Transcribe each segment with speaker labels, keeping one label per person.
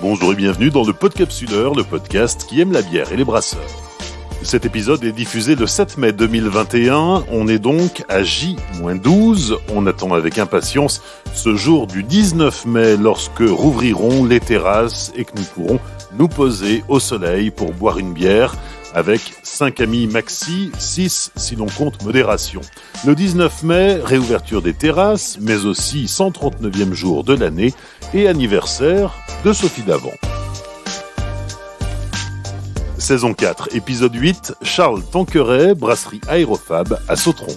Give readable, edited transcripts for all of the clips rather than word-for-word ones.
Speaker 1: Bonjour et bienvenue dans le Podcapsuleur, le podcast qui aime la bière et les brasseurs. Cet épisode est diffusé le 7 mai 2021, on est donc à J-12, on attend avec impatience ce jour du 19 mai lorsque rouvriront les terrasses et que nous pourrons nous poser au soleil pour boire une bière avec 5 amis maxi, 6 si l'on compte modération. Le 19 mai, réouverture des terrasses, mais aussi 139e jour de l'année et anniversaire de Sophie Davant. Saison 4, épisode 8, Charles Tanqueray, brasserie Aérofab à Sautron.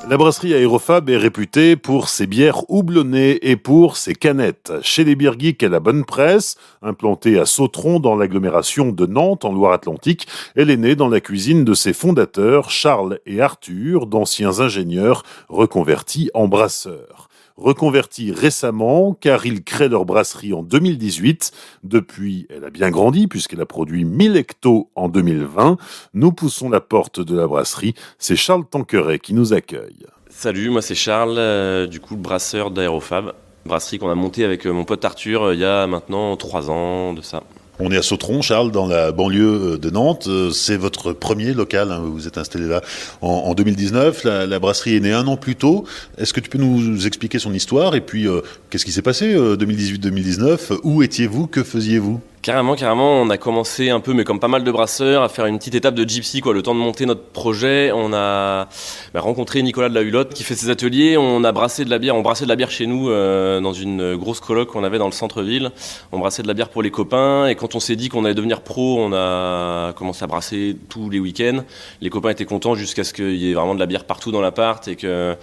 Speaker 1: La brasserie Aérofab est réputée pour ses bières houblonnées et pour ses canettes. Chez les Beer Geeks, elle a bonne presse. Implantée à Sautron dans l'agglomération de Nantes en Loire-Atlantique, elle est née dans la cuisine de ses fondateurs Charles et Arthur, d'anciens ingénieurs reconvertis en brasseurs. Reconvertis récemment car ils créent leur brasserie en 2018. Depuis, elle a bien grandi puisqu'elle a produit 1000 hectos en 2020. Nous poussons la porte de la brasserie. C'est Charles Tanqueray qui nous accueille.
Speaker 2: Salut, moi c'est Charles, du coup le brasseur d'Aérofab. Brasserie qu'on a montée avec mon pote Arthur il y a maintenant 3 ans de ça.
Speaker 1: On est à Sautron, Charles, dans la banlieue de Nantes. C'est votre premier local, hein, vous vous êtes installé là en 2019. La brasserie est née 1 an plus tôt. Est-ce que tu peux nous expliquer son histoire? Et puis, qu'est-ce qui s'est passé 2018-2019? Où étiez-vous? Que faisiez-vous?
Speaker 2: Carrément, on a commencé un peu, mais comme pas mal de brasseurs, à faire une petite étape de gypsy, le temps de monter notre projet. On a rencontré Nicolas de la Hulotte qui fait ses ateliers. On brassait de la bière chez nous dans une grosse coloc qu'on avait dans le centre-ville. On brassait de la bière pour les copains et quand on s'est dit qu'on allait devenir pro, on a commencé à brasser tous les week-ends. Les copains étaient contents jusqu'à ce qu'il y ait vraiment de la bière partout dans l'appart et que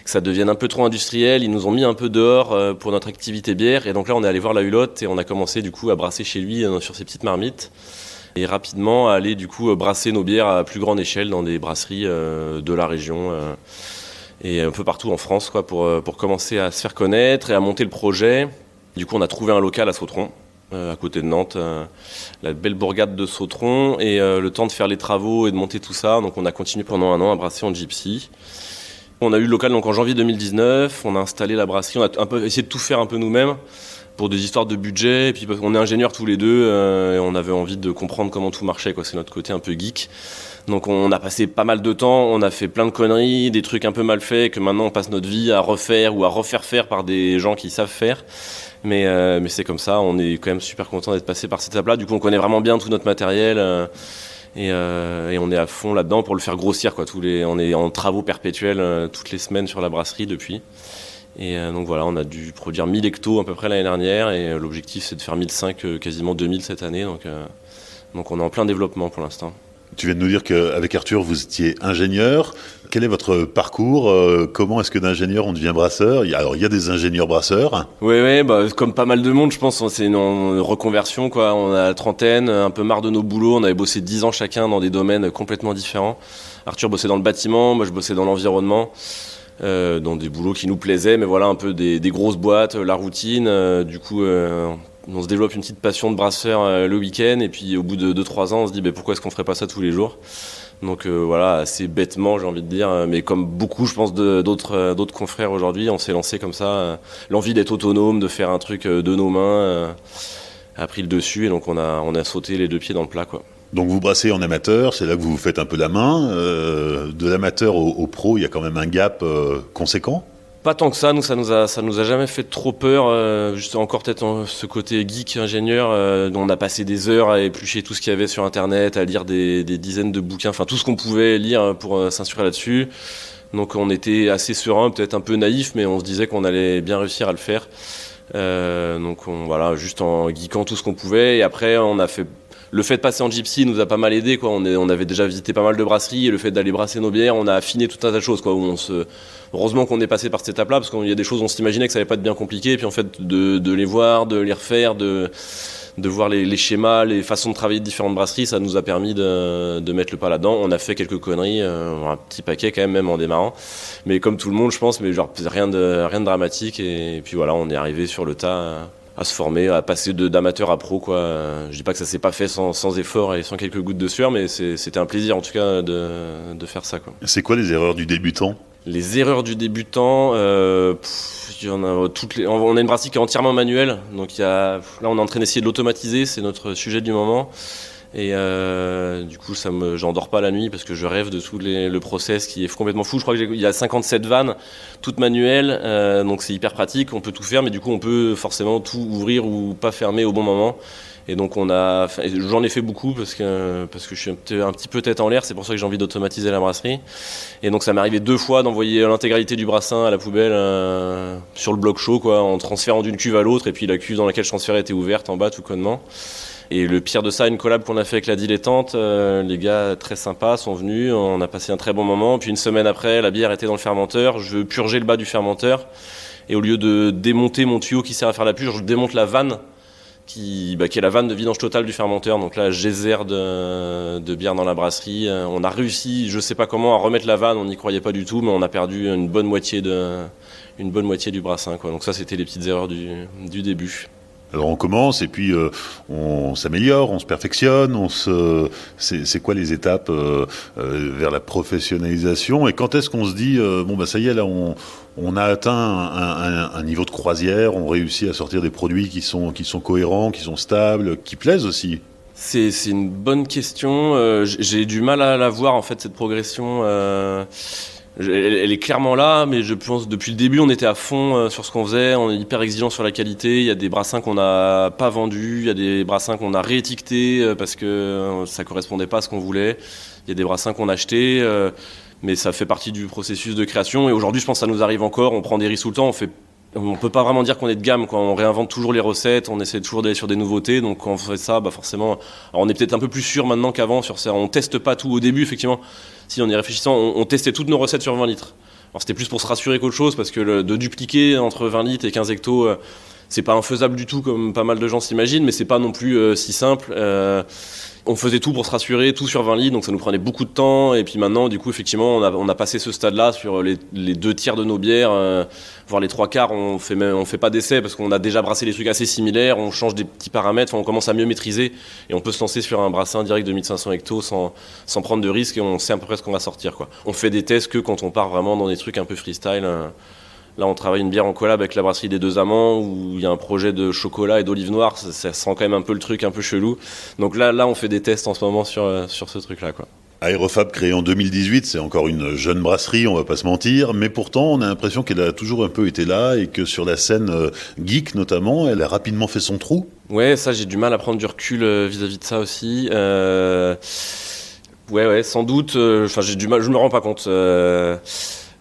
Speaker 2: ça devienne un peu trop industriel. Ils nous ont mis un peu dehors pour notre activité bière et donc là on est allé voir la Hulotte et on a commencé du coup à brasser chez lui sur ses petites marmites et rapidement aller du coup brasser nos bières à plus grande échelle dans des brasseries de la région et un peu partout en France pour commencer à se faire connaître et à monter le projet. Du coup on a trouvé un local à Sautron à côté de Nantes, la belle bourgade de Sautron et le temps de faire les travaux et de monter tout ça, donc on a continué pendant 1 an à brasser en gypsy. On a eu le local donc en janvier 2019, on a installé la brasserie, on a un peu essayé de tout faire un peu nous-mêmes pour des histoires de budget, et puis on est ingénieurs tous les deux et on avait envie de comprendre comment tout marchait, c'est notre côté un peu geek. Donc on a passé pas mal de temps, on a fait plein de conneries, des trucs un peu mal faits que maintenant on passe notre vie à refaire ou à refaire faire par des gens qui savent faire. Mais c'est comme ça, on est quand même super content d'être passé par cette étape-là. Du coup on connaît vraiment bien tout notre matériel et on est à fond là-dedans pour le faire grossir. On est en travaux perpétuels toutes les semaines sur la brasserie depuis. Et donc voilà, on a dû produire 1000 hectos à peu près l'année dernière et l'objectif c'est de faire 1005, quasiment 2000 cette année. Donc on est en plein développement pour l'instant.
Speaker 1: Tu viens de nous dire qu'avec Arthur, vous étiez ingénieur. Quel est votre parcours? Comment est-ce que d'ingénieur on devient brasseur? Il y a des ingénieurs brasseurs.
Speaker 2: Oui, comme pas mal de monde, je pense, c'est une reconversion. On a la trentaine, un peu marre de nos boulots. On avait bossé 10 ans chacun dans des domaines complètement différents. Arthur bossait dans le bâtiment, moi je bossais dans l'environnement. Dans des boulots qui nous plaisaient, mais voilà, un peu des grosses boîtes, la routine. Du coup, on se développe une petite passion de brasseur le week-end, et puis au bout de 2-3 ans, on se dit pourquoi est-ce qu'on ferait pas ça tous les jours? Donc voilà, assez bêtement, j'ai envie de dire, mais comme beaucoup, je pense, d'autres confrères aujourd'hui, on s'est lancé comme ça. L'envie d'être autonome, de faire un truc de nos mains, a pris le dessus, et donc on a sauté les 2 pieds dans le plat,
Speaker 1: Donc vous brassez en amateur, c'est là que vous vous faites un peu la main. De l'amateur au pro, il y a quand même un gap conséquent.
Speaker 2: Pas tant que ça, ça nous a jamais fait trop peur. Juste encore peut-être ce côté geek ingénieur, dont on a passé des heures à éplucher tout ce qu'il y avait sur internet, à lire des dizaines de bouquins, enfin tout ce qu'on pouvait lire pour s'instruire là-dessus. Donc on était assez serein, peut-être un peu naïf, mais on se disait qu'on allait bien réussir à le faire. Donc voilà, juste en geekant tout ce qu'on pouvait. Et après on a fait. Le fait de passer en gypsy nous a pas mal aidé, On avait déjà visité pas mal de brasseries et le fait d'aller brasser nos bières, on a affiné tout un tas de choses, Heureusement qu'on est passé par cette étape-là parce qu'il y a des choses on s'imaginait que ça allait pas être bien compliqué, et puis en fait de les voir, de les refaire, de voir les schémas, les façons de travailler de différentes brasseries, ça nous a permis de mettre le pas là-dedans. On a fait quelques conneries, un petit paquet quand même en démarrant, mais comme tout le monde je pense, mais genre rien de dramatique, et puis voilà, on est arrivé sur le tas à se former, à passer d'amateur à pro, quoi. Je dis pas que ça s'est pas fait sans effort et sans quelques gouttes de sueur, mais c'était un plaisir en tout cas de faire ça, quoi.
Speaker 1: C'est quoi les erreurs du débutant ?
Speaker 2: Les erreurs du débutant, il y en a on a une brasserie qui est entièrement manuelle, donc là on est en train d'essayer de l'automatiser, c'est notre sujet du moment. Et du coup, j'en dors pas la nuit parce que je rêve de tout le process qui est complètement fou. Je crois qu'il y a 57 vannes, toutes manuelles, donc c'est hyper pratique, on peut tout faire, mais du coup, on peut forcément tout ouvrir ou pas fermer au bon moment. Et donc, j'en ai fait beaucoup parce que je suis un petit peu tête en l'air, c'est pour ça que j'ai envie d'automatiser la brasserie. Et donc, ça m'est arrivé 2 fois d'envoyer l'intégralité du brassin à la poubelle sur le bloc chaud, quoi, en transférant d'une cuve à l'autre, et puis la cuve dans laquelle je transférais était ouverte en bas, tout connement. Et le pire de ça, une collab qu'on a fait avec la Dilettante, les gars très sympas sont venus, on a passé un très bon moment. Puis une semaine après, la bière était dans le fermenteur, je veux purger le bas du fermenteur. Et au lieu de démonter mon tuyau qui sert à faire la purge, je démonte la vanne qui est la vanne de vidange totale du fermenteur. Donc là, geyser de bière dans la brasserie. On a réussi, je sais pas comment, à remettre la vanne, on n'y croyait pas du tout, mais on a perdu une bonne moitié du brassin, quoi. Donc ça, c'était les petites erreurs du début.
Speaker 1: Alors on commence et puis on s'améliore, on se perfectionne, c'est quoi les étapes vers la professionnalisation et quand est-ce qu'on se dit ça y est là on a atteint un niveau de croisière, on réussit à sortir des produits qui sont cohérents, qui sont stables, qui plaisent aussi.
Speaker 2: C'est une bonne question. J'ai du mal à la voir en fait cette progression. Elle est clairement là, mais je pense depuis le début on était à fond sur ce qu'on faisait, on est hyper exigeant sur la qualité. Il y a des brassins qu'on n'a pas vendus, il y a des brassins qu'on a réétiquetés parce que ça correspondait pas à ce qu'on voulait. Il y a des brassins qu'on a achetés, mais ça fait partie du processus de création. Et aujourd'hui, je pense que ça nous arrive encore. On prend des risques tout le temps. On peut pas vraiment dire qu'on est de gamme, quoi. On réinvente toujours les recettes, on essaie toujours d'aller sur des nouveautés. Donc quand on fait ça, forcément, alors on est peut-être un peu plus sûr maintenant qu'avant sur ça. On teste pas tout au début, effectivement. Si en y réfléchissant, on testait toutes nos recettes sur 20 litres. Alors c'était plus pour se rassurer qu'autre chose, parce que de dupliquer entre 20 litres et 15 hectos, c'est pas infaisable du tout, comme pas mal de gens s'imaginent, mais c'est pas non plus si simple. On faisait tout pour se rassurer, tout sur 20 litres, donc ça nous prenait beaucoup de temps. Et puis maintenant, du coup, effectivement, on a passé ce stade-là sur les 2 tiers de nos bières, voire les 3 quarts. On fait pas d'essai parce qu'on a déjà brassé des trucs assez similaires. On change des petits paramètres, on commence à mieux maîtriser et on peut se lancer sur un brassin direct de 1500 hectos sans prendre de risques et on sait à peu près ce qu'on va sortir, quoi. On fait des tests que quand on part vraiment dans des trucs un peu freestyle. Là, on travaille une bière en collab avec la brasserie des Deux Amants où il y a un projet de chocolat et d'olive noire. Ça sent quand même un peu le truc un peu chelou. Donc là, on fait des tests en ce moment sur ce truc-là, quoi.
Speaker 1: Aérofab créé en 2018, c'est encore une jeune brasserie, on va pas se mentir, mais pourtant on a l'impression qu'elle a toujours un peu été là et que sur la scène geek notamment, elle a rapidement fait son trou.
Speaker 2: Ouais, ça j'ai du mal à prendre du recul vis-à-vis de ça aussi. Ouais, sans doute. J'ai du mal, je me rends pas compte.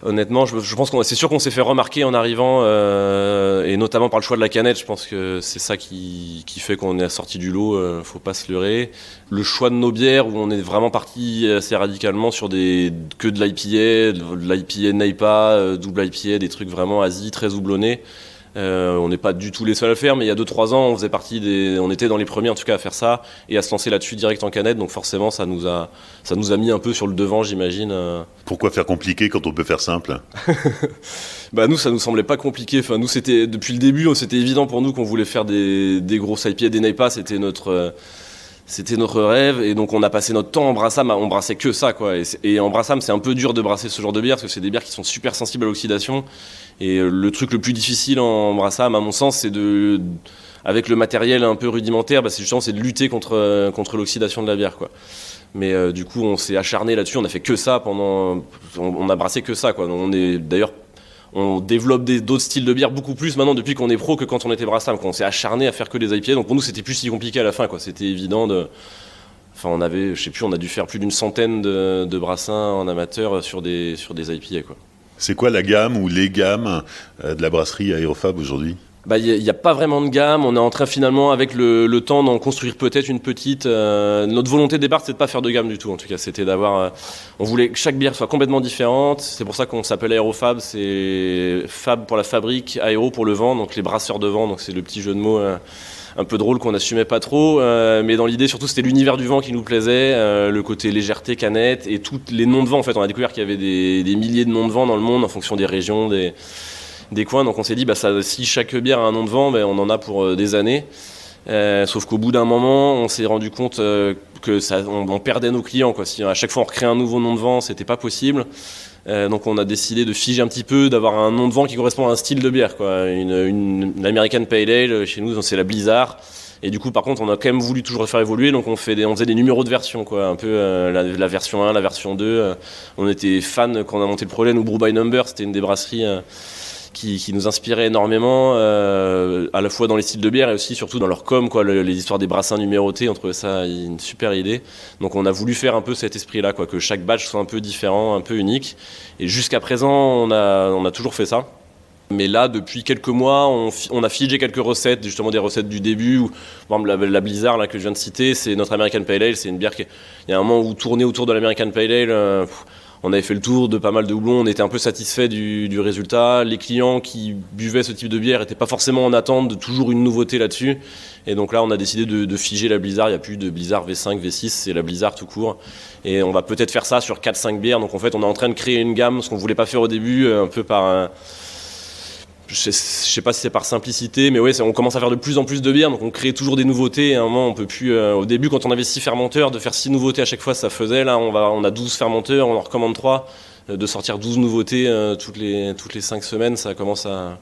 Speaker 2: Honnêtement, je pense c'est sûr qu'on s'est fait remarquer en arrivant, et notamment par le choix de la canette. Je pense que c'est ça qui fait qu'on est sorti du lot, faut pas se leurrer. Le choix de nos bières, où on est vraiment parti assez radicalement sur que de l'IPA NEIPA, double IPA, des trucs vraiment Asie, très houblonnés. On n'est pas du tout les seuls à le faire, mais il y a 2-3 ans, on était dans les premiers en tout cas à faire ça et à se lancer là-dessus direct en canette. Donc forcément, ça nous a mis un peu sur le devant, j'imagine.
Speaker 1: Pourquoi faire compliqué quand on peut faire simple ?
Speaker 2: Nous, ça nous semblait pas compliqué. Enfin, nous, c'était depuis le début, c'était évident pour nous qu'on voulait faire des grosses IPA, des NEIPA. C'était notre rêve, et donc on a passé notre temps en brassam, on brassait que ça, quoi. Et en brassam, c'est un peu dur de brasser ce genre de bière parce que c'est des bières qui sont super sensibles à l'oxydation. Et le truc le plus difficile en brassam, à mon sens, c'est avec le matériel un peu rudimentaire, c'est de lutter contre l'oxydation de la bière, quoi. Mais du coup, on s'est acharné là-dessus, on a fait que ça on a brassé que ça, quoi. On développe d'autres styles de bière beaucoup plus maintenant depuis qu'on est pro que quand on était brassam. On s'est acharné à faire que des IPA, donc pour nous c'était plus si compliqué à la fin, quoi. C'était évident on a dû faire plus d'une centaine de brassins en amateur sur des IPA, quoi.
Speaker 1: C'est quoi la gamme ou les gammes de la brasserie Aérofab aujourd'hui ?
Speaker 2: Il n'y a pas vraiment de gamme. On est en train finalement, avec le temps, d'en construire peut-être une petite. Notre volonté de départ, c'était de pas faire de gamme du tout. En tout cas, c'était on voulait que chaque bière soit complètement différente. C'est pour ça qu'on s'appelle Aérofab. C'est Fab pour la fabrique, Aéro pour le vent. Donc les brasseurs de vent. Donc c'est le petit jeu de mots un peu drôle qu'on n'assumait pas trop. Mais dans l'idée, surtout, c'était l'univers du vent qui nous plaisait. Le côté légèreté, canette et tous les noms de vent. En fait, on a découvert qu'il y avait des milliers de noms de vent dans le monde en fonction des régions, des coins. Donc on s'est dit, si chaque bière a un nom de vent, on en a pour des années. Sauf qu'au bout d'un moment, on s'est rendu compte on perdait nos clients, quoi. Si à chaque fois on recréait un nouveau nom de vent, c'était pas possible. Donc on a décidé de figer un petit peu, d'avoir un nom de vent qui correspond à un style de bière, quoi. Une American Pale Ale, chez nous c'est la Blizzard. Et du coup par contre on a quand même voulu toujours le faire évoluer, donc on faisait des numéros de version, quoi. Un peu la version 1, la version 2. On était fans quand on a monté le projet, nous Brew by Number, c'était une des brasseries qui nous inspirait énormément, à la fois dans les styles de bière et aussi surtout dans leur com, quoi, les histoires des brassins numérotés. On trouvait ça une super idée. Donc on a voulu faire un peu cet esprit-là, quoi, que chaque batch soit un peu différent, un peu unique. Et jusqu'à présent, on a toujours fait ça. Mais là, depuis quelques mois, on a figé quelques recettes, justement des recettes du début. Par exemple, la Blizzard là, que je viens de citer, c'est notre American Pale Ale. C'est une bière il y a un moment où tourner autour de l'American Pale Ale, on avait fait le tour de pas mal de houblons, on était un peu satisfait du résultat. Les clients qui buvaient ce type de bière n'étaient pas forcément en attente de toujours une nouveauté là-dessus. Et donc là, on a décidé de figer la Blizzard. Il n'y a plus de Blizzard V5, V6, c'est la Blizzard tout court. Et on va peut-être faire ça sur 4-5 bières. Donc en fait, on est en train de créer une gamme, ce qu'on ne voulait pas faire au début, un peu par... Je sais pas si c'est par simplicité, mais ouais, on commence à faire de plus en plus de bières, donc on crée toujours des nouveautés. Et à un moment, on peut plus. Au début, quand on avait 6 fermenteurs, de faire 6 nouveautés à chaque fois, ça faisait. Là, on a 12 fermenteurs, on en recommande 3. De sortir 12 nouveautés toutes les 5 semaines, ça commence à.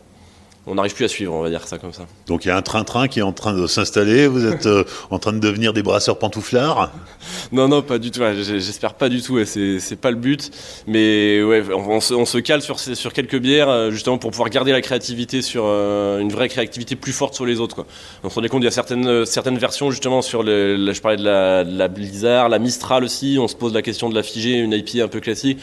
Speaker 2: On n'arrive plus à suivre, on va dire ça comme ça.
Speaker 1: Donc il y a un train-train qui est en train de s'installer, vous êtes en train de devenir des brasseurs pantouflards?
Speaker 2: Non, pas du tout, ouais, j'espère pas du tout, ouais, c'est pas le but. Mais ouais, on se cale sur quelques bières, justement pour pouvoir garder la créativité sur une vraie créativité plus forte sur les autres, quoi. On se rendait compte, il y a certaines versions, justement, je parlais de la Blizzard, la Mistral aussi, on se pose la question de la figée, une IPA un peu classique,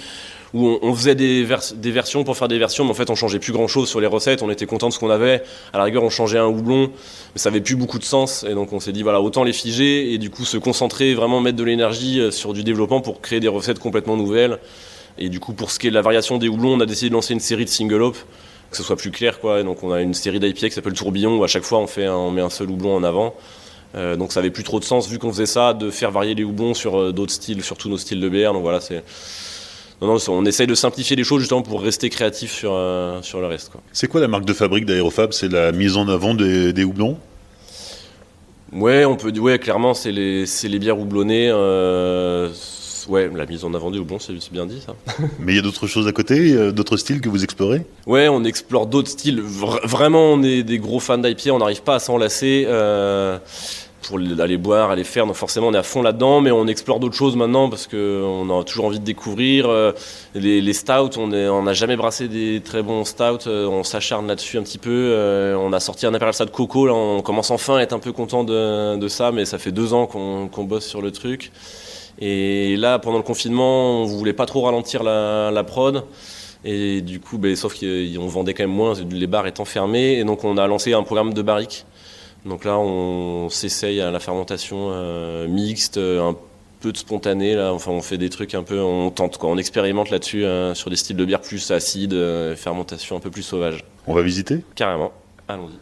Speaker 2: où on faisait des versions pour faire des versions, mais en fait on changeait plus grand chose sur les recettes, on était content de ce qu'on avait. À la rigueur on changeait un houblon, mais ça avait plus beaucoup de sens, et donc on s'est dit voilà, autant les figer et du coup se concentrer, vraiment mettre de l'énergie sur du développement pour créer des recettes complètement nouvelles. Et du coup pour ce qui est de la variation des houblons, on a décidé de lancer une série de single hop, que ce soit plus clair, quoi. Et donc on a une série d'IPA qui s'appelle Tourbillon, où à chaque fois on met un seul houblon en avant. Donc ça avait plus trop de sens, vu qu'on faisait ça, de faire varier les houblons sur d'autres styles, sur tous nos styles de bière. Donc voilà, Non, on essaye de simplifier les choses justement pour rester créatif sur le reste, quoi.
Speaker 1: C'est quoi la marque de fabrique d'Aérofab? C'est la mise en avant des houblons?
Speaker 2: Ouais, clairement, c'est les bières houblonnées. Ouais, la mise en avant des houblons, c'est bien dit ça.
Speaker 1: Mais il y a d'autres choses à côté, d'autres styles que vous explorez?
Speaker 2: Ouais, on explore d'autres styles. Vraiment, on est des gros fans d'IPA, on n'arrive pas à s'en lasser. Pour aller boire, aller faire, donc forcément on est à fond là-dedans, mais on explore d'autres choses maintenant parce qu'on a toujours envie de découvrir. Les stouts, on n'a jamais brassé des très bons stouts, on s'acharne là-dessus un petit peu. On a sorti un Imperial Stout Coco, là on commence enfin à être un peu content de ça, mais ça fait 2 ans qu'on bosse sur le truc. Et là, pendant le confinement, on voulait pas trop ralentir la prod. Et du coup, sauf qu'on vendait quand même moins, les bars étant fermés, et donc on a lancé un programme de barriques. Donc là, on s'essaye à la fermentation mixte, un peu de spontané. Là. Enfin, on fait des trucs un peu, on tente, quoi. On expérimente là-dessus sur des styles de bière plus acides, fermentation un peu plus sauvage.
Speaker 1: On va visiter?
Speaker 2: Carrément, allons-y.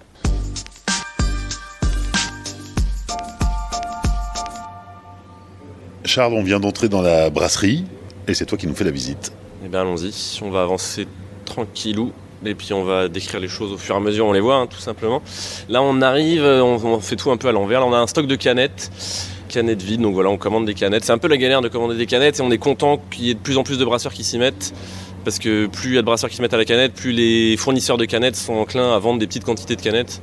Speaker 1: Charles, on vient d'entrer dans la brasserie et c'est toi qui nous fais la visite.
Speaker 2: Eh bien, allons-y. On va avancer tranquillou. Et puis on va décrire les choses au fur et à mesure, on les voit, tout simplement. Là on arrive, on fait tout un peu à l'envers. Là on a un stock de canettes vides, donc voilà, on commande des canettes. C'est un peu la galère de commander des canettes et on est content qu'il y ait de plus en plus de brasseurs qui s'y mettent. Parce que plus il y a de brasseurs qui se mettent à la canette, plus les fournisseurs de canettes sont enclins à vendre des petites quantités de canettes.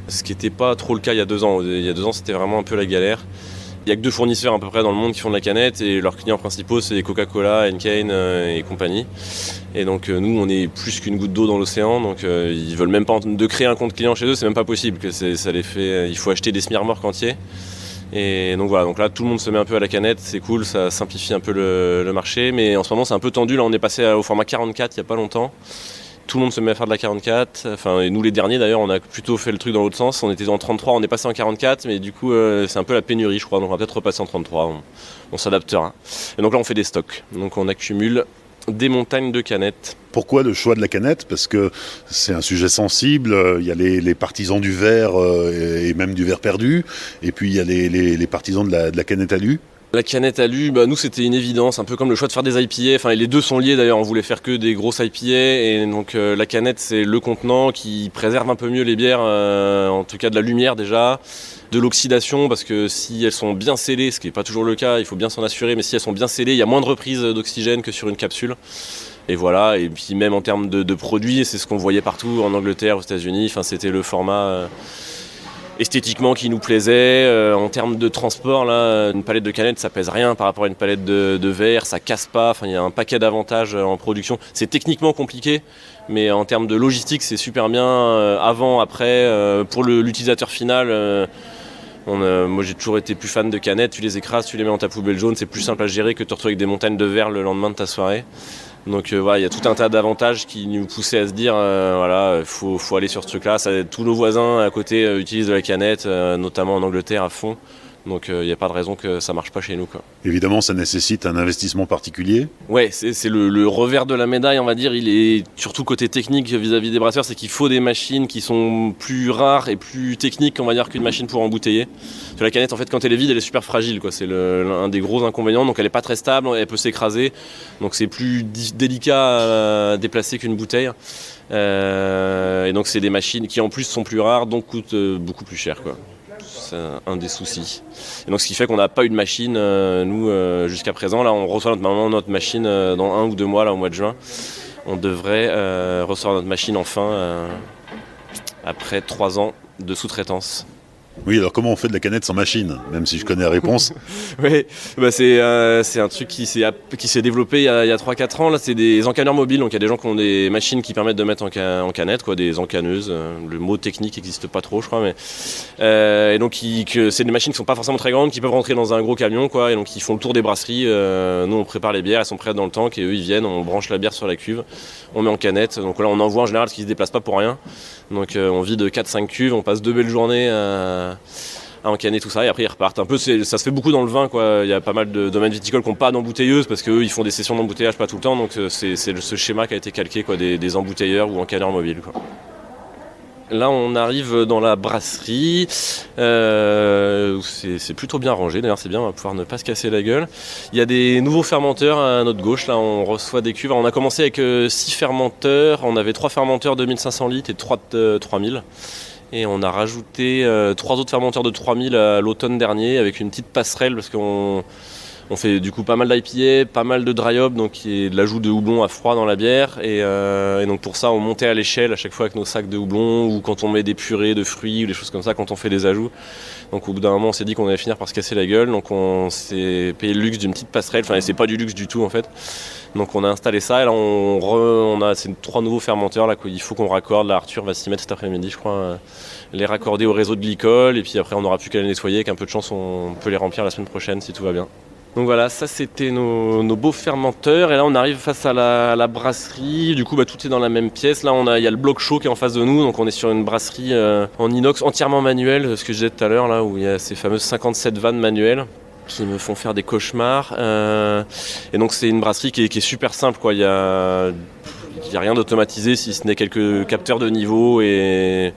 Speaker 2: Ce qui n'était pas trop le cas il y a 2 ans. Il y a 2 ans c'était vraiment un peu la galère. Il n'y a que 2 fournisseurs à peu près dans le monde qui font de la canette et leurs clients principaux c'est Coca-Cola, Heineken et compagnie. Et donc nous on est plus qu'une goutte d'eau dans l'océan, donc ils veulent même pas de créer un compte client chez eux, c'est même pas possible, il faut acheter des semi-remorques entiers. Et donc voilà, donc là tout le monde se met un peu à la canette, c'est cool, ça simplifie un peu le marché, mais en ce moment c'est un peu tendu, là on est passé au format 44 il n'y a pas longtemps. Tout le monde se met à faire de la 44, et nous les derniers d'ailleurs on a plutôt fait le truc dans l'autre sens, on était en 33, on est passé en 44, mais du coup c'est un peu la pénurie je crois, donc on va peut-être repasser en 33, on s'adaptera. Et donc là on fait des stocks, donc on accumule des montagnes de canettes.
Speaker 1: Pourquoi le choix de la canette? Parce que c'est un sujet sensible, il y a les partisans du verre et même du verre perdu, et puis il y a les partisans de la canette alu.
Speaker 2: La canette alu, nous c'était une évidence, un peu comme le choix de faire des IPA, enfin les deux sont liés d'ailleurs, on voulait faire que des grosses IPA et donc la canette c'est le contenant qui préserve un peu mieux les bières, en tout cas de la lumière déjà, de l'oxydation parce que si elles sont bien scellées, ce qui n'est pas toujours le cas, il faut bien s'en assurer, mais si elles sont bien scellées, il y a moins de reprise d'oxygène que sur une capsule. Et voilà, et puis même en termes de produits, c'est ce qu'on voyait partout en Angleterre, aux États-Unis, enfin c'était le format... esthétiquement qui nous plaisait, en termes de transport, là, une palette de canettes ça pèse rien par rapport à une palette de verre, ça casse pas, enfin il y a un paquet d'avantages en production. C'est techniquement compliqué, mais en termes de logistique c'est super bien, avant, après, pour l'utilisateur final. Moi j'ai toujours été plus fan de canettes, tu les écrases, tu les mets dans ta poubelle jaune, c'est plus simple à gérer que de te retrouver avec des montagnes de verre le lendemain de ta soirée. Donc voilà, il y a tout un tas d'avantages qui nous poussaient à se dire voilà, faut aller sur ce truc-là. Tous nos voisins à côté utilisent de la canette, notamment en Angleterre à fond. Donc il n'y a pas de raison que ça marche pas chez nous, quoi.
Speaker 1: Évidemment, ça nécessite un investissement particulier.
Speaker 2: Ouais, c'est le revers de la médaille, on va dire. Il est surtout côté technique vis-à-vis des brasseurs, c'est qu'il faut des machines qui sont plus rares et plus techniques, on va dire, qu'une machine pour embouteiller. Parce que la canette, en fait, quand elle est vide, elle est super fragile, quoi. C'est un des gros inconvénients. Donc elle est pas très stable, elle peut s'écraser. Donc c'est plus délicat à déplacer qu'une bouteille. Et donc c'est des machines qui en plus sont plus rares, donc coûtent beaucoup plus cher, quoi. C'est un des soucis. Et donc ce qui fait qu'on n'a pas eu de machine, nous, jusqu'à présent. Là, on reçoit notre machine dans 1 ou 2 mois, là, au mois de juin. On devrait recevoir notre machine enfin, après 3 ans de sous-traitance.
Speaker 1: Oui, alors comment on fait de la canette sans machine, même si je connais la réponse?
Speaker 2: Oui, c'est un truc qui s'est développé il y a 3-4 ans. Là, c'est des encanneurs mobiles, donc il y a des gens qui ont des machines qui permettent de mettre en canette, quoi, des encanneuses. Le mot technique n'existe pas trop, je crois, mais et donc c'est des machines qui sont pas forcément très grandes, qui peuvent rentrer dans un gros camion, quoi, et donc ils font le tour des brasseries. Nous, on prépare les bières, elles sont prêtes dans le tank, et eux, ils viennent, on branche la bière sur la cuve, on met en canette. Donc là, on envoie en général parce qu'ils se déplacent pas pour rien. Donc on vide 4-5 cuves, on passe 2 belles journées à encanner tout ça et après ils repartent. Un peu, ça se fait beaucoup dans le vin, quoi. Il y a pas mal de domaines viticoles qui n'ont pas d'embouteilleuse parce qu'eux ils font des sessions d'embouteillage pas tout le temps, donc c'est ce schéma qui a été calqué, quoi, des embouteilleurs ou encanneurs mobiles, quoi. Là on arrive dans la brasserie, c'est plutôt bien rangé, d'ailleurs c'est bien, on va pouvoir ne pas se casser la gueule. Il y a des nouveaux fermenteurs à notre gauche, là on reçoit des cuves. Alors, on a commencé avec 6 fermenteurs, on avait 3 fermenteurs de 1500 litres et 3 de 3000. Et on a rajouté 3 autres fermenteurs de 3000 à l'automne dernier avec une petite passerelle parce qu'on fait du coup pas mal d'IPA, pas mal de dry hop, donc qui est de l'ajout de houblon à froid dans la bière. Et donc pour ça, on montait à l'échelle à chaque fois avec nos sacs de houblon ou quand on met des purées de fruits ou des choses comme ça, quand on fait des ajouts. Donc au bout d'un moment, on s'est dit qu'on allait finir par se casser la gueule. Donc on s'est payé le luxe d'une petite passerelle. Enfin, c'est pas du luxe du tout en fait. Donc on a installé ça et là on a ces 3 nouveaux fermenteurs là qu'il faut qu'on raccorde. Là, Arthur va s'y mettre cet après-midi, je crois, les raccorder au réseau de glycol et puis après on n'aura plus qu'à les nettoyer. Avec un peu de chance, on peut les remplir la semaine prochaine si tout va bien. Donc voilà, ça c'était nos beaux fermenteurs et là on arrive face à la brasserie. Du coup tout est dans la même pièce. Là il y a le bloc chaud qui est en face de nous, donc on est sur une brasserie en inox entièrement manuelle, ce que je disais tout à l'heure là où il y a ces fameuses 57 vannes manuelles qui me font faire des cauchemars. Et donc c'est une brasserie qui est super simple, quoi. Il y a rien d'automatisé si ce n'est quelques capteurs de niveau et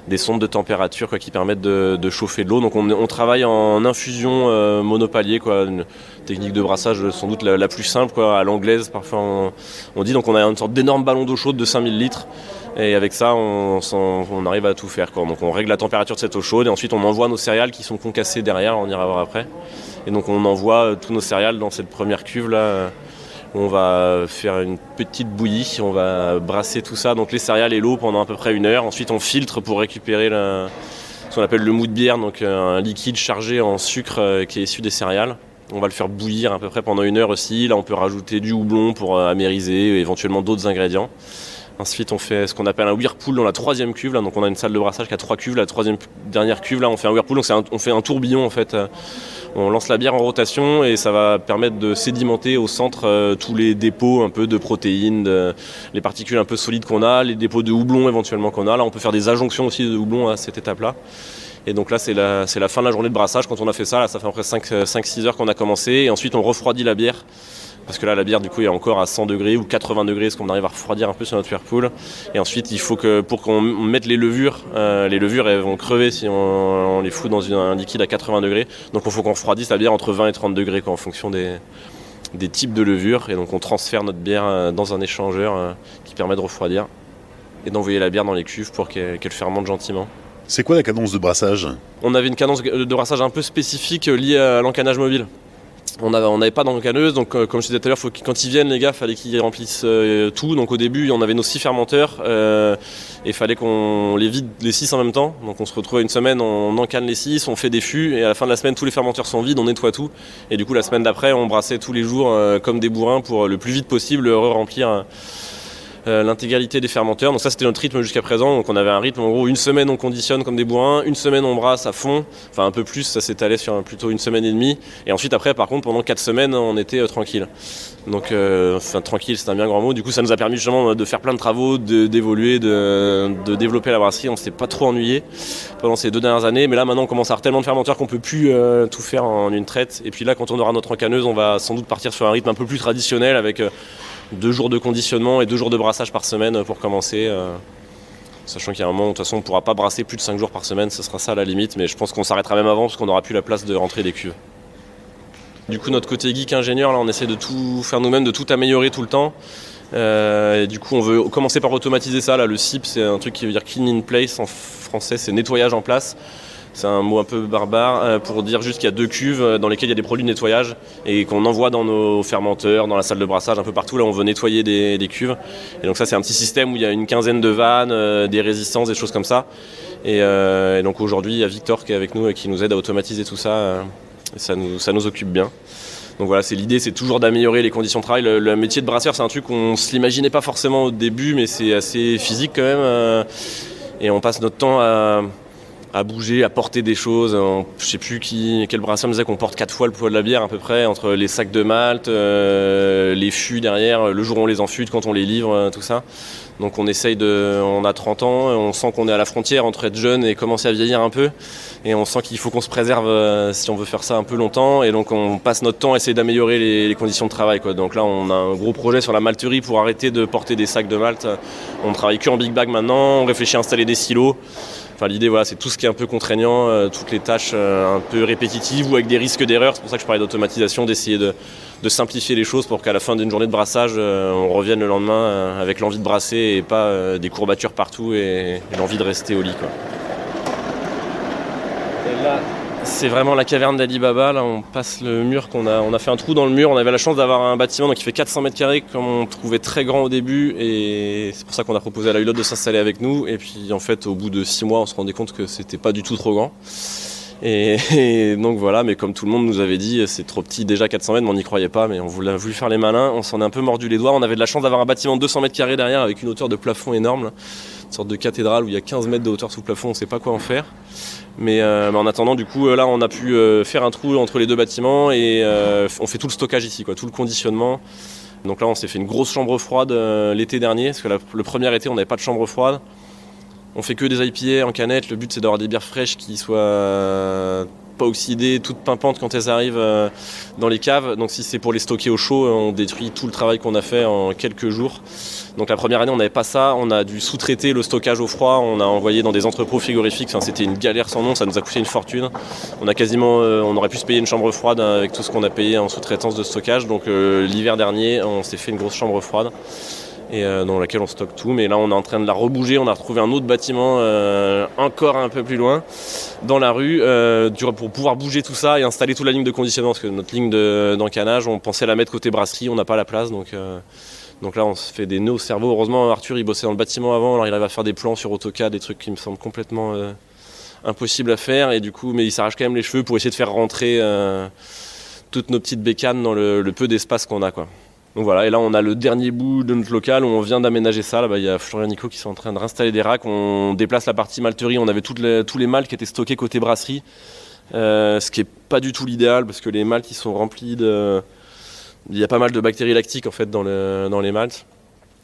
Speaker 2: des sondes de température, quoi, qui permettent de chauffer de l'eau. Donc on travaille en infusion monopalier, quoi, une technique de brassage sans doute la plus simple, quoi, à l'anglaise parfois on dit. Donc on a une sorte d'énorme ballon d'eau chaude de 5000 litres et avec ça on arrive à tout faire, quoi. Donc on règle la température de cette eau chaude et ensuite on envoie nos céréales qui sont concassées derrière, on ira voir après. Et donc on envoie tous nos céréales dans cette première cuve là. On va faire une petite bouillie, on va brasser tout ça, donc les céréales et l'eau pendant à peu près 1 heure. Ensuite on filtre pour récupérer ce qu'on appelle le mou de bière, donc un liquide chargé en sucre qui est issu des céréales. On va le faire bouillir à peu près pendant 1 heure aussi. Là on peut rajouter du houblon pour amériser, éventuellement d'autres ingrédients. Ensuite on fait ce qu'on appelle un whirlpool dans la 3e cuve, là. Donc on a une salle de brassage qui a 3 cuves, la 3e dernière cuve là on fait un whirlpool, donc on fait un tourbillon en fait. On lance la bière en rotation et ça va permettre de sédimenter au centre tous les dépôts un peu de protéines, les particules un peu solides qu'on a, les dépôts de houblon éventuellement qu'on a. Là on peut faire des adjonctions aussi de houblon à cette étape-là. Et donc là c'est la fin de la journée de brassage. Quand on a fait ça, là, ça fait à peu près 5-6 heures qu'on a commencé. Et ensuite on refroidit la bière Parce que là, la bière, du coup, est encore à 100 degrés ou 80 degrés, ce qu'on arrive à refroidir un peu sur notre whirlpool. Et ensuite, il faut que, pour qu'on mette les levures elles vont crever si on les fout dans un liquide à 80 degrés. Donc, il faut qu'on refroidisse la bière entre 20 et 30 degrés, quoi, en fonction des types de levures. Et donc, on transfère notre bière dans un échangeur qui permet de refroidir et d'envoyer la bière dans les cuves pour qu'elle fermente gentiment.
Speaker 1: C'est quoi la cadence de brassage ?
Speaker 2: On avait une cadence de brassage un peu spécifique liée à l'encanage mobile. On n'avait pas d'encaneuse, donc comme je disais tout à l'heure, quand ils viennent, les gars, il fallait qu'ils remplissent tout. Donc au début, on avait nos 6 fermenteurs et il fallait qu'on les vide les 6 en même temps. Donc on se retrouve une semaine, on encane les 6, on fait des fûts et à la fin de la semaine, tous les fermenteurs sont vides, on nettoie tout. Et du coup, la semaine d'après, on brassait tous les jours comme des bourrins pour le plus vite possible re-remplir l'intégralité des fermenteurs. Donc ça, c'était notre rythme jusqu'à présent. Donc on avait un rythme, en gros, une semaine on conditionne comme des bourrins, une semaine on brasse à fond, enfin un peu plus, ça s'étalait sur plutôt une semaine et demie. Et ensuite après, par contre, pendant 4 semaines, on était tranquille. Donc tranquille, c'est un bien grand mot. Du coup, ça nous a permis justement de faire plein de travaux, d'évoluer, de développer la brasserie. On s'était pas trop ennuyé pendant ces 2 dernières années. Mais là, maintenant, on commence à avoir tellement de fermenteurs qu'on peut plus tout faire en une traite. Et puis là, quand on aura notre encaneuse, on va sans doute partir sur un rythme un peu plus traditionnel avec 2 jours de conditionnement et 2 jours de brassage par semaine pour commencer. Sachant qu'il y a un moment où de toute façon on ne pourra pas brasser plus de 5 jours par semaine, ce sera ça la limite, mais je pense qu'on s'arrêtera même avant parce qu'on n'aura plus la place de rentrer des cuves. Du coup, notre côté geek ingénieur, là, on essaie de tout faire nous-mêmes, de tout améliorer tout le temps. Et du coup, on veut commencer par automatiser ça. Là, le CIP, c'est un truc qui veut dire Clean in Place en français, c'est nettoyage en place. C'est un mot un peu barbare pour dire juste qu'il y a 2 cuves dans lesquelles il y a des produits de nettoyage et qu'on envoie dans nos fermenteurs, dans la salle de brassage, un peu partout. Là, on veut nettoyer des cuves. Et donc ça, c'est un petit système où il y a une quinzaine de vannes, des résistances, des choses comme ça. Et donc aujourd'hui, il y a Victor qui est avec nous et qui nous aide à automatiser tout ça. Et ça nous occupe bien. Donc voilà, l'idée, c'est toujours d'améliorer les conditions de travail. Le métier de brasseur, c'est un truc qu'on ne se l'imaginait pas forcément au début, mais c'est assez physique quand même. Et on passe notre temps à bouger, à porter des choses. Je sais plus quel brasseur me disait qu'on porte 4 fois le poids de la bière à peu près, entre les sacs de malt, les fûts derrière, le jour où on les enfûte, quand on les livre, tout ça. Donc on a 30 ans, on sent qu'on est à la frontière entre être jeune et commencer à vieillir un peu. Et on sent qu'il faut qu'on se préserve si on veut faire ça un peu longtemps. Et donc on passe notre temps à essayer d'améliorer les conditions de travail, quoi. Donc là on a un gros projet sur la malterie pour arrêter de porter des sacs de malt. On travaille que en big bag maintenant, on réfléchit à installer des silos. Enfin, l'idée, voilà, c'est tout ce qui est un peu contraignant, toutes les tâches un peu répétitives ou avec des risques d'erreur. C'est pour ça que je parlais d'automatisation, d'essayer de simplifier les choses pour qu'à la fin d'une journée de brassage, on revienne le lendemain avec l'envie de brasser et pas des courbatures partout et l'envie de rester au lit, quoi. Et là, c'est vraiment la caverne d'Ali Baba. Là, on passe le mur on a fait un trou dans le mur. On avait la chance d'avoir un bâtiment donc, qui fait 400 mètres carrés, comme on trouvait très grand au début. Et c'est pour ça qu'on a proposé à la Hulotte de s'installer avec nous. Et puis, en fait, au bout de 6 mois, on se rendait compte que c'était pas du tout trop grand. Et donc voilà, mais comme tout le monde nous avait dit, c'est trop petit, déjà 400 mètres, mais on n'y croyait pas. Mais on voulait faire les malins. On s'en est un peu mordu les doigts. On avait de la chance d'avoir un bâtiment de 200 mètres carrés derrière avec une hauteur de plafond énorme. Une sorte de cathédrale où il y a 15 mètres de hauteur sous plafond. On ne sait pas quoi en faire. Mais en attendant, du coup, là, on a pu faire un trou entre les 2 bâtiments et on fait tout le stockage ici, quoi, tout le conditionnement. Donc là, on s'est fait une grosse chambre froide l'été dernier, parce que le premier été, on n'avait pas de chambre froide. On fait que des IPA en canette. Le but, c'est d'avoir des bières fraîches qui soient pas oxydées, toutes pimpantes quand elles arrivent dans les caves. Donc si c'est pour les stocker au chaud, on détruit tout le travail qu'on a fait en quelques jours. Donc la première année, on n'avait pas ça. On a dû sous-traiter le stockage au froid. On a envoyé dans des entrepôts frigorifiques. Enfin, c'était une galère sans nom. Ça nous a coûté une fortune. On aurait pu se payer une chambre froide avec tout ce qu'on a payé en sous-traitance de stockage. Donc l'hiver dernier, on s'est fait une grosse chambre froide. Et dans laquelle on stocke tout. Mais là, on est en train de la rebouger. On a retrouvé un autre bâtiment encore un peu plus loin, dans la rue, pour pouvoir bouger tout ça et installer toute la ligne de conditionnement. Parce que notre ligne d'encanage, on pensait la mettre côté brasserie, on n'a pas la place. Donc là, on se fait des nœuds au cerveau. Heureusement, Arthur, il bossait dans le bâtiment avant. Alors il arrive à faire des plans sur AutoCAD, des trucs qui me semblent complètement impossibles à faire. Et du coup, mais il s'arrache quand même les cheveux pour essayer de faire rentrer toutes nos petites bécanes dans le peu d'espace qu'on a, quoi. Donc voilà, et là on a le dernier bout de notre local où on vient d'aménager ça. Là-bas, il y a Florian Nico qui sont en train de réinstaller des racks. On déplace la partie malterie. On avait tous les malts qui étaient stockés côté brasserie, ce qui n'est pas du tout l'idéal parce que les malts ils sont remplis il y a pas mal de bactéries lactiques en fait dans les malts.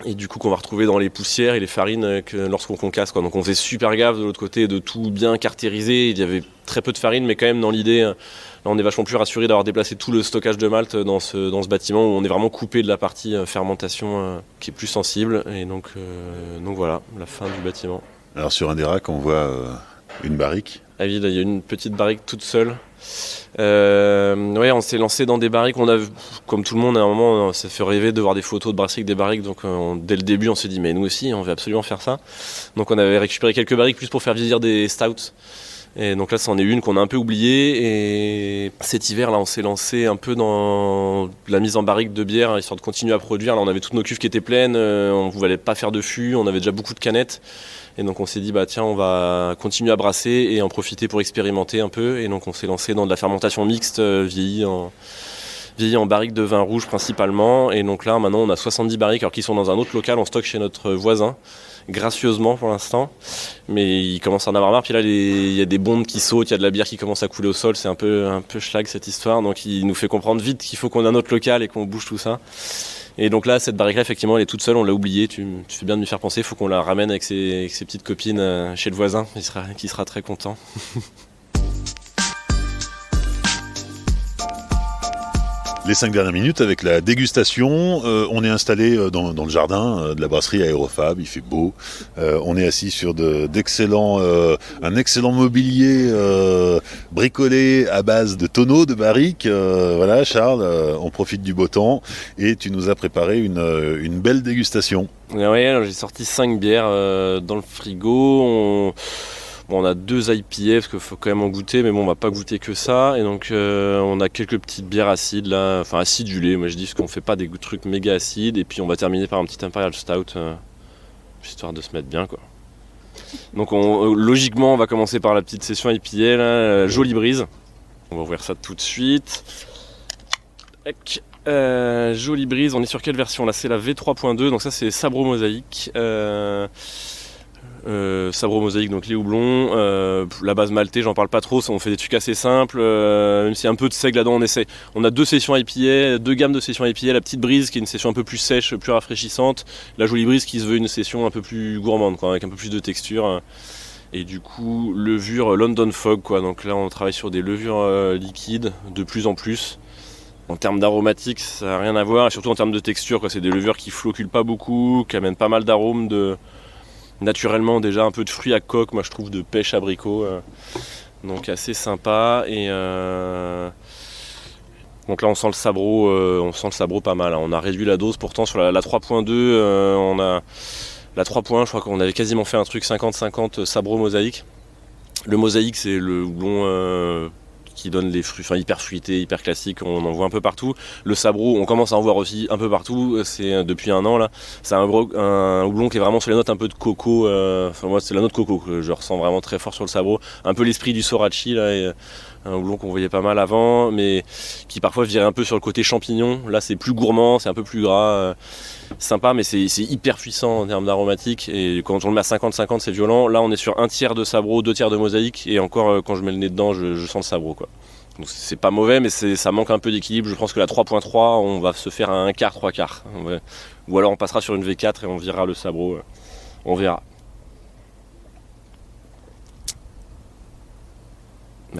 Speaker 2: Et du coup qu'on va retrouver dans les poussières et les farines lorsqu'on concasse, quoi. Donc on faisait super gaffe de l'autre côté de tout bien caractériser. Il y avait très peu de farine, mais quand même dans l'idée Là, on est vachement plus rassuré d'avoir déplacé tout le stockage de malt dans ce bâtiment où on est vraiment coupé de la partie fermentation qui est plus sensible. Et donc voilà, la fin du bâtiment.
Speaker 1: Alors sur un des racks, on voit une barrique.
Speaker 2: Ah oui, là, il y a une petite barrique toute seule. On s'est lancé dans des barriques. On a, comme tout le monde, à un moment, ça fait rêver de voir des photos de brasseries avec des barriques. Donc dès le début, on s'est dit, mais nous aussi, on veut absolument faire ça. Donc on avait récupéré quelques barriques plus pour faire vieillir des stouts. Et donc là, c'en est une qu'on a un peu oubliée. Et cet hiver, là, on s'est lancé un peu dans la mise en barrique de bière, histoire de continuer à produire. Là, on avait toutes nos cuves qui étaient pleines. On ne voulait pas faire de fût. On avait déjà beaucoup de canettes. Et donc on s'est dit, tiens, on va continuer à brasser et en profiter pour expérimenter un peu. Et donc on s'est lancé dans de la fermentation mixte, vieillie en barrique de vin rouge principalement. Et donc là, maintenant, on a 70 barriques, alors qu'ils sont dans un autre local en stock chez notre voisin, gracieusement pour l'instant. Mais il commence à en avoir marre. Puis là, il y a des bombes qui sautent, il y a de la bière qui commence à couler au sol. C'est un peu schlag cette histoire. Donc il nous fait comprendre vite qu'il faut qu'on ait un autre local et qu'on bouge tout ça. Et donc là, cette barrique-là, effectivement, elle est toute seule, on l'a oubliée. Tu fais bien de m'y faire penser, il faut qu'on la ramène avec ses petites copines chez le voisin, qui sera très content.
Speaker 1: Les 5 dernières minutes avec la dégustation, on est installé dans le jardin de la brasserie Aérofab, il fait beau, on est assis sur un excellent mobilier bricolé à base de tonneaux, de barriques. Voilà Charles, on profite du beau temps et tu nous as préparé une belle dégustation.
Speaker 2: Oui, j'ai sorti 5 bières dans le frigo. On a 2 IPA parce qu'il faut quand même en goûter, mais bon, on va pas goûter que ça. Et donc, on a quelques petites bières acides là, enfin acidulées, moi je dis, parce qu'on fait pas des trucs méga acides. Et puis, on va terminer par un petit Imperial Stout, histoire de se mettre bien, quoi. Donc, logiquement, on va commencer par la petite session IPA, là, Jolie Brise. On va ouvrir ça tout de suite. Jolie Brise, on est sur quelle version là? C'est la V3.2, donc ça c'est Sabro Mosaïque. Sabro Mosaïque, donc les houblons, la base maltée, j'en parle pas trop, on fait des trucs assez simples, même s'il y a un peu de seigle là-dedans, on a 2 sessions IPA, 2 gammes de sessions IPA, la petite brise qui est une session un peu plus sèche, plus rafraîchissante, la jolie brise qui se veut une session un peu plus gourmande, quoi, avec un peu plus de texture, et du coup levure London Fog, quoi. Donc là on travaille sur des levures liquides de plus en plus. En termes d'aromatique, ça n'a rien à voir, et surtout en termes de texture, quoi. C'est des levures qui flocculent pas beaucoup, qui amènent pas mal d'arômes naturellement déjà un peu de fruits à coque, moi je trouve, de pêche abricot, donc assez sympa. Et donc là on sent le sabro pas mal, hein. On a réduit la dose pourtant sur la 3.2, on a la 3.1, je crois qu'on avait quasiment fait un truc 50-50 sabro mosaïque. Le mosaïque c'est le houblon qui donne les fruits, enfin hyper fruité, hyper classique, on en voit un peu partout. Le sabro, on commence à en voir aussi un peu partout, c'est depuis un an là. C'est un houblon qui est vraiment sur les notes un peu de coco, moi c'est la note coco que je ressens vraiment très fort sur le sabro. Un peu l'esprit du Sorachi là, et un houblon qu'on voyait pas mal avant, mais qui parfois virait un peu sur le côté champignon. Là c'est plus gourmand, c'est un peu plus gras, sympa, mais c'est hyper puissant en termes d'aromatique, et quand on le met à 50-50 c'est violent. Là on est sur 1/3 de sabro, 2/3 de mosaïque, et encore quand je mets le nez dedans je sens le sabro, quoi. Donc c'est pas mauvais, mais ça manque un peu d'équilibre. Je pense que la 3.3 on va se faire un quart, 3/4, ouais. Ou alors on passera sur une V4 et on virera le sabro, on verra.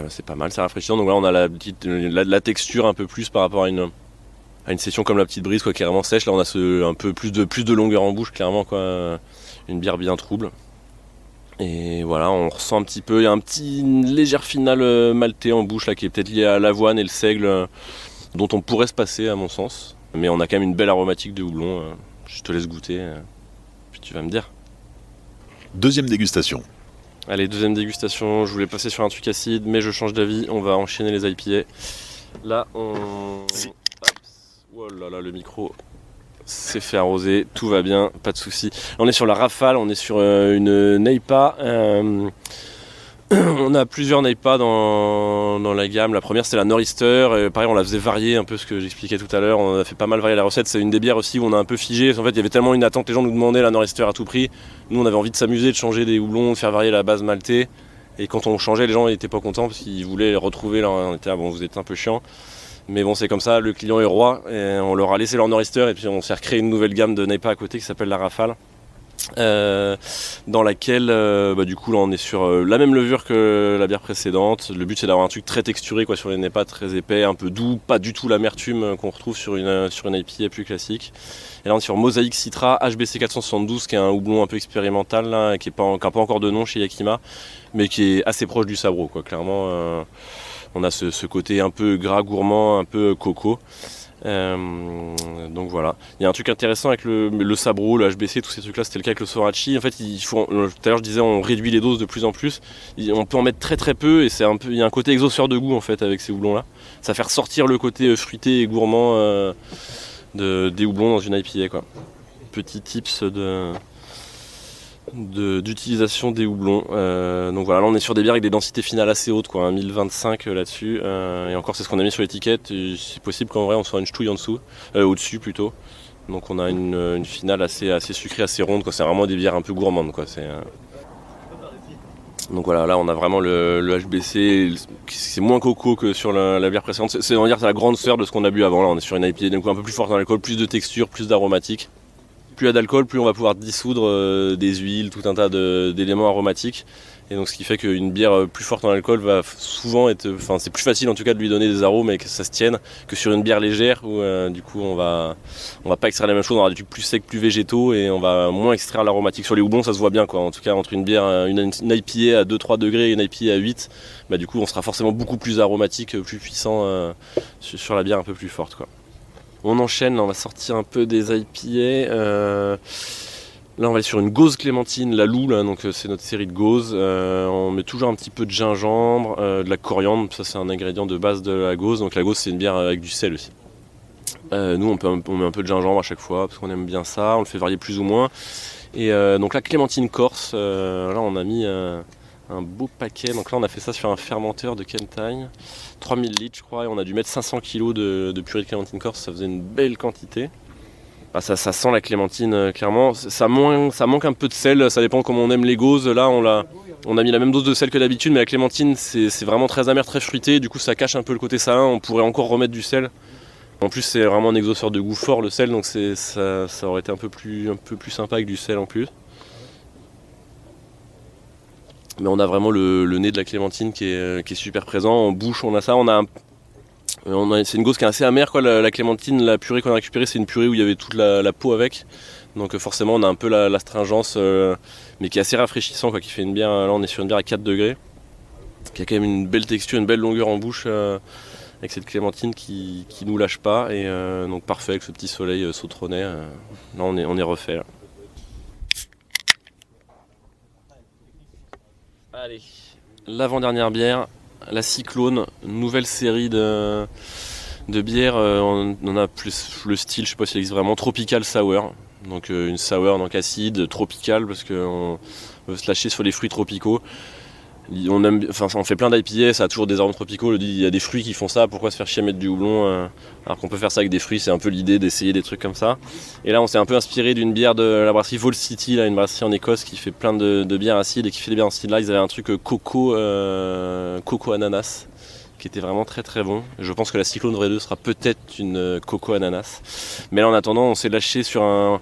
Speaker 2: C'est pas mal, c'est rafraîchissant. Donc là on a la texture un peu plus par rapport à une session comme la petite brise, quoi, qui est vraiment sèche. Là on a un peu plus de longueur en bouche, clairement, quoi. Une bière bien trouble. Et voilà, on ressent un petit peu, il y a une légère finale maltais en bouche là, qui est peut-être liée à l'avoine et le seigle, dont on pourrait se passer à mon sens. Mais on a quand même une belle aromatique de houblon. Je te laisse goûter, puis tu vas me dire.
Speaker 1: Deuxième dégustation.
Speaker 2: Allez, deuxième dégustation, je voulais passer sur un truc acide, mais je change d'avis, on va enchaîner les IPA. Là, oh là là, le micro s'est fait arroser, tout va bien, pas de soucis. On est sur la Rafale, on est sur une Neipa. On a plusieurs Neipa dans la gamme. La première, c'était la Nor'easter. Pareil, on la faisait varier, un peu ce que j'expliquais tout à l'heure. On a fait pas mal varier la recette. C'est une des bières aussi où on a un peu figé. En fait, il y avait tellement une attente, les gens nous demandaient la Nor'easter à tout prix. Nous, on avait envie de s'amuser, de changer des houblons, de faire varier la base maltais. Et quand on changeait, les gens n'étaient pas contents parce qu'ils voulaient retrouver. On était là, bon, vous êtes un peu chiant. Mais bon, c'est comme ça, le client est roi. Et on leur a laissé leur Nor'easter et puis on s'est recréé une nouvelle gamme de Neipa à côté qui s'appelle la Rafale. dans laquelle du coup là on est sur la même levure que la bière précédente. Le but c'est d'avoir un truc très texturé quoi, sur les nez, pas très épais, un peu doux, pas du tout l'amertume qu'on retrouve sur une IPA plus classique. Et là on est sur Mosaïque Citra HBC 472 qui est un houblon un peu expérimental là, qui n'a pas encore de nom chez Yakima, mais qui est assez proche du sabro quoi. Clairement on a ce côté un peu gras gourmand, un peu coco. Donc voilà, il y a un truc intéressant avec le sabro, le HBC, tous ces trucs là, c'était le cas avec le Sorachi. En fait tout à l'heure je disais on réduit les doses de plus en plus, on peut en mettre très très peu et il y a un côté exhausteur de goût en fait avec ces houblons là. Ça fait ressortir le côté fruité et gourmand des houblons dans une IPA quoi. Petit tips d'utilisation des houblons. Donc voilà, là on est sur des bières avec des densités finales assez hautes quoi, 1025 là-dessus, et encore c'est ce qu'on a mis sur l'étiquette, et c'est possible qu'en vrai on soit une ch'touille en dessous, au-dessus plutôt. Donc on a une finale assez sucrée, assez ronde quoi. C'est vraiment des bières un peu gourmandes quoi. Donc voilà, là on a vraiment le HBC, c'est moins coco que sur la bière précédente, c'est on va dire c'est la grande sœur de ce qu'on a bu avant. Là on est sur une IPA donc un peu plus forte dans l'alcool, plus de texture, plus d'aromatique. Plus il y a d'alcool, plus on va pouvoir dissoudre des huiles, tout un tas d'éléments aromatiques. Et donc ce qui fait qu'une bière plus forte en alcool va souvent être... Enfin c'est plus facile en tout cas de lui donner des arômes et que ça se tienne que sur une bière légère où du coup on va pas extraire la même chose, on aura des trucs plus secs, plus végétaux et on va moins extraire l'aromatique. Sur les houblons ça se voit bien quoi, en tout cas entre une bière, une IPA à 2-3 degrés et une IPA à 8, du coup on sera forcément beaucoup plus aromatique, plus puissant sur la bière un peu plus forte quoi. On enchaîne, là on va sortir un peu des IPA. Là on va aller sur une gauze clémentine, la Loup, là, donc c'est notre série de gauzes. On met toujours un petit peu de gingembre, de la coriandre, ça c'est un ingrédient de base de la gauze. Donc la gauze c'est une bière avec du sel aussi. Nous on met un peu de gingembre à chaque fois parce qu'on aime bien ça, on le fait varier plus ou moins. Et donc la clémentine corse, là on a mis un beau paquet. Donc là on a fait ça sur un fermenteur de quelle taille ? 3000 litres je crois, et on a dû mettre 500 kg de purée de clémentine corse, ça faisait une belle quantité. Ça sent la clémentine clairement, ça manque un peu de sel, ça dépend comment on aime les gauzes. Là on a mis la même dose de sel que d'habitude, mais la clémentine c'est vraiment très amer, très fruité, du coup ça cache un peu le côté salin, on pourrait encore remettre du sel. En plus c'est vraiment un exhausteur de goût fort le sel, donc ça aurait été un peu plus sympa avec du sel en plus. Mais on a vraiment le nez de la clémentine qui est super présent. En bouche, on a ça. C'est une gauze qui est assez amère, quoi. La clémentine, la purée qu'on a récupérée, c'est une purée où il y avait toute la peau avec. Donc forcément, on a un peu l'astringence, mais qui est assez rafraîchissant, quoi, qui fait une bière. Là, on est sur une bière à 4 degrés, qui a quand même une belle texture, une belle longueur en bouche, avec cette clémentine qui nous lâche pas. Et donc parfait avec ce petit soleil sautronnet. Là, on est refait. Là. Allez, l'avant-dernière bière, la Cyclone, nouvelle série de bières. On a plus le style, je sais pas s'il existe vraiment, Tropical Sour. Donc une sour donc acide, tropicale, parce qu'on veut se lâcher sur les fruits tropicaux. On fait plein d'IPA, ça a toujours des arômes tropicaux. Il y a des fruits qui font ça, pourquoi se faire chier à mettre du houblon alors qu'on peut faire ça avec des fruits, c'est un peu l'idée d'essayer des trucs comme ça. Et là on s'est un peu inspiré d'une bière de la brasserie Vault City, là, une brasserie en Écosse qui fait plein de bières acides et qui fait des bières en style là. Ils avaient un truc coco ananas qui était vraiment très très bon. Je pense que la Cyclone Vraie 2 sera peut-être une coco ananas. Mais là en attendant on s'est lâché sur un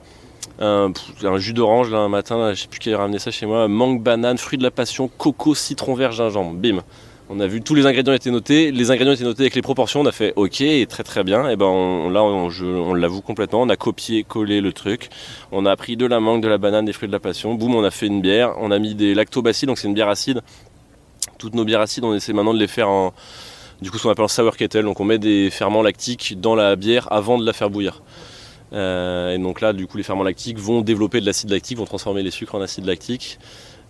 Speaker 2: jus d'orange là un matin, là, je sais plus qui a ramené ça chez moi, mangue, banane, fruit de la passion, coco, citron vert, gingembre, bim. On a vu tous les ingrédients étaient notés, avec les proportions, on a fait ok, très très bien, et on l'avoue complètement, on a copié, collé le truc, on a pris de la mangue, de la banane, des fruits de la passion, boum, on a fait une bière, on a mis des lactobacilles, donc c'est une bière acide. Toutes nos bières acides, on essaie maintenant de les faire en, du coup ce qu'on appelle en sour kettle, donc on met des ferments lactiques dans la bière avant de la faire bouillir. Et donc là du coup les ferments lactiques vont développer de l'acide lactique, vont transformer les sucres en acide lactique.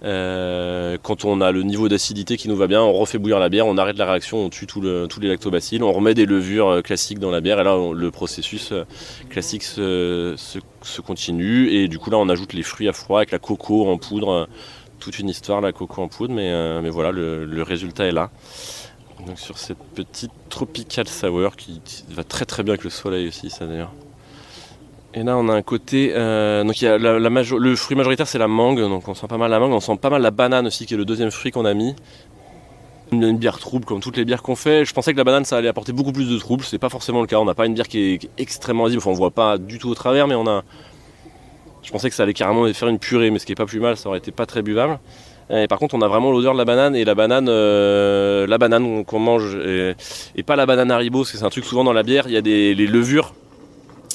Speaker 2: Quand on a le niveau d'acidité qui nous va bien, on refait bouillir la bière, on arrête la réaction, on tue tous les lactobacilles, on remet des levures classiques dans la bière et là le processus classique se continue et du coup là on ajoute les fruits à froid avec la coco en poudre, toute une histoire la coco en poudre, mais voilà le résultat est là. Donc sur cette petite tropical sour qui va très très bien avec le soleil aussi ça d'ailleurs. Et là on a un côté, donc il y a le fruit majoritaire c'est la mangue, donc on sent pas mal la mangue, on sent pas mal la banane aussi qui est le deuxième fruit qu'on a mis. Une bière trouble comme toutes les bières qu'on fait, je pensais que la banane ça allait apporter beaucoup plus de trouble, c'est pas forcément le cas, on n'a pas une bière qui est extrêmement visible, enfin on voit pas du tout au travers mais on a, Je pensais que ça allait carrément faire une purée, mais ce qui est pas plus mal, ça aurait été pas très buvable. Et par contre, on a vraiment l'odeur de la banane, et la banane qu'on mange, et pas la banane Haribo, parce que c'est un truc souvent dans la bière, il y a les levures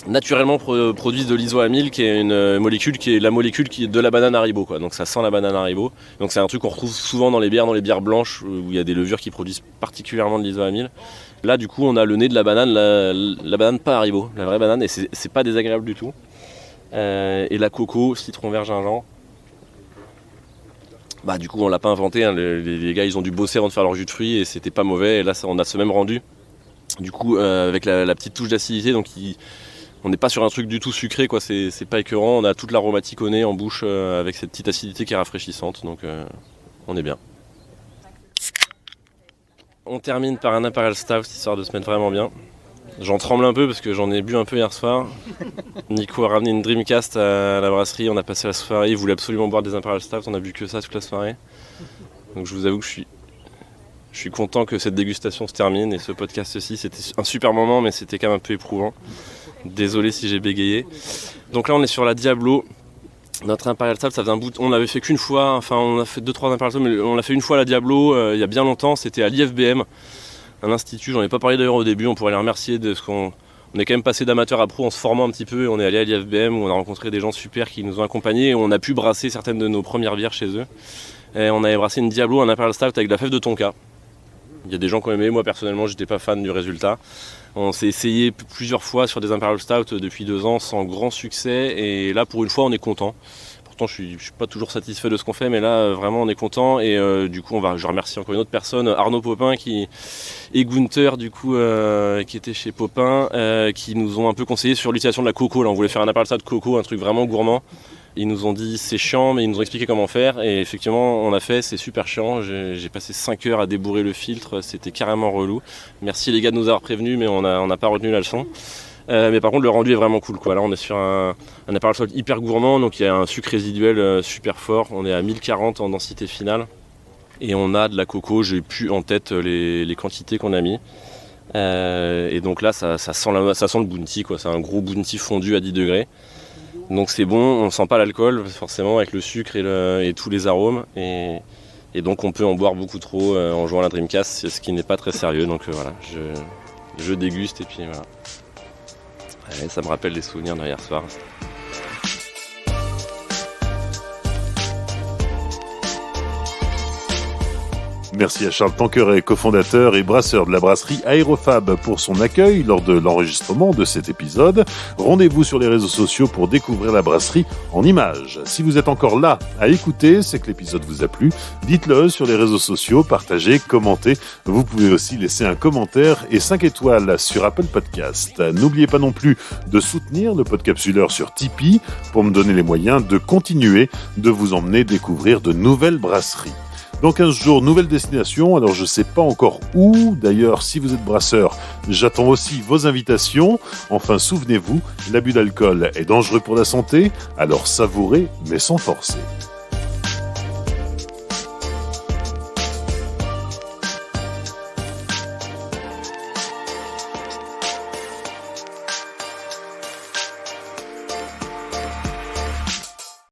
Speaker 2: naturellement produisent de l'isoamyle, qui est une molécule qui est la molécule qui est de la banane Haribo, quoi. Donc ça sent la banane Haribo. Donc c'est un truc qu'on retrouve souvent dans les bières blanches, où il y a des levures qui produisent particulièrement de l'isoamyle. Là, du coup, on a le nez de la banane, la banane pas Haribo, la vraie banane, et c'est pas désagréable du tout. Et la coco, citron vert, gingembre. Bah du coup on l'a pas inventé, hein. Les gars ils ont dû bosser avant de faire leur jus de fruits et c'était pas mauvais, et là on a ce même rendu. Du coup avec la petite touche d'acidité, donc on n'est pas sur un truc du tout sucré, quoi. C'est pas écœurant, on a toute l'aromatique au nez, en bouche, avec cette petite acidité qui est rafraîchissante, donc on est bien. On termine par un Imperial Stout, histoire de se mettre vraiment bien. J'en tremble un peu parce que j'en ai bu un peu hier soir. Nico a ramené une Dreamcast à la brasserie, on a passé la soirée, il voulait absolument boire des Imperial Stout, on a bu que ça toute la soirée. Donc je vous avoue que je suis content que cette dégustation se termine, et ce podcast aussi, c'était un super moment, mais c'était quand même un peu éprouvant. Désolé si j'ai bégayé. Donc là on est sur la Diablo. Notre Imperial Stout, ça faisait un bout. On l'avait fait qu'une fois, enfin on a fait 2-3 Imperial Stout, mais on l'a fait une fois à la Diablo, il y a bien longtemps, c'était à l'IFBM. Un institut, j'en ai pas parlé d'ailleurs au début, on pourrait les remercier de ce qu'on est quand même passé d'amateur à pro en se formant un petit peu, et on est allé à l'IFBM où on a rencontré des gens super qui nous ont accompagnés, et on a pu brasser certaines de nos premières bières chez eux. Et on avait brassé une Diablo, un Imperial Stout avec de la fève de tonka. Il y a des gens qui ont aimé, moi personnellement j'étais pas fan du résultat. On s'est essayé plusieurs fois sur des Imperial Stout depuis 2 ans sans grand succès, et là pour une fois on est content. Pourtant je suis pas toujours satisfait de ce qu'on fait, mais là vraiment on est content, et du coup je remercie encore une autre personne, Arnaud Popin et Gunther du coup qui était chez Popin, qui nous ont un peu conseillé sur l'utilisation de la coco. Là on voulait faire un Imperial Stout coco, un truc vraiment gourmand. Ils nous ont dit c'est chiant, mais ils nous ont expliqué comment faire, et effectivement on a fait, c'est super chiant. J'ai passé 5 heures à débourrer le filtre, c'était carrément relou. Merci les gars de nous avoir prévenus, mais on n'a pas retenu la leçon. Mais par contre le rendu est vraiment cool, quoi. Là on est sur un Imperial Stout hyper gourmand, donc il y a un sucre résiduel super fort. On est à 1040 en densité finale, et on a de la coco, j'ai plus en tête les quantités qu'on a mis. Et donc là ça sent le bounty, quoi. C'est un gros bounty fondu à 10 degrés. Donc c'est bon, on ne sent pas l'alcool forcément avec le sucre et tous les arômes, et donc on peut en boire beaucoup trop en jouant à la Dreamcast, ce qui n'est pas très sérieux. Donc voilà, je déguste, et puis voilà. Ouais, ça me rappelle des souvenirs d'hier soir.
Speaker 1: Merci à Charles Tanqueray, cofondateur et brasseur de la brasserie Aérofab, pour son accueil lors de l'enregistrement de cet épisode. Rendez-vous sur les réseaux sociaux pour découvrir la brasserie en images. Si vous êtes encore là à écouter, c'est que l'épisode vous a plu. Dites-le sur les réseaux sociaux, partagez, commentez. Vous pouvez aussi laisser un commentaire et 5 étoiles sur Apple Podcast. N'oubliez pas non plus de soutenir le Podcapsuleur sur Tipeee pour me donner les moyens de continuer de vous emmener découvrir de nouvelles brasseries. Dans 15 jours, nouvelle destination, alors je sais pas encore où. D'ailleurs, si vous êtes brasseur, j'attends aussi vos invitations. Enfin, souvenez-vous, l'abus d'alcool est dangereux pour la santé, alors savourez mais sans forcer.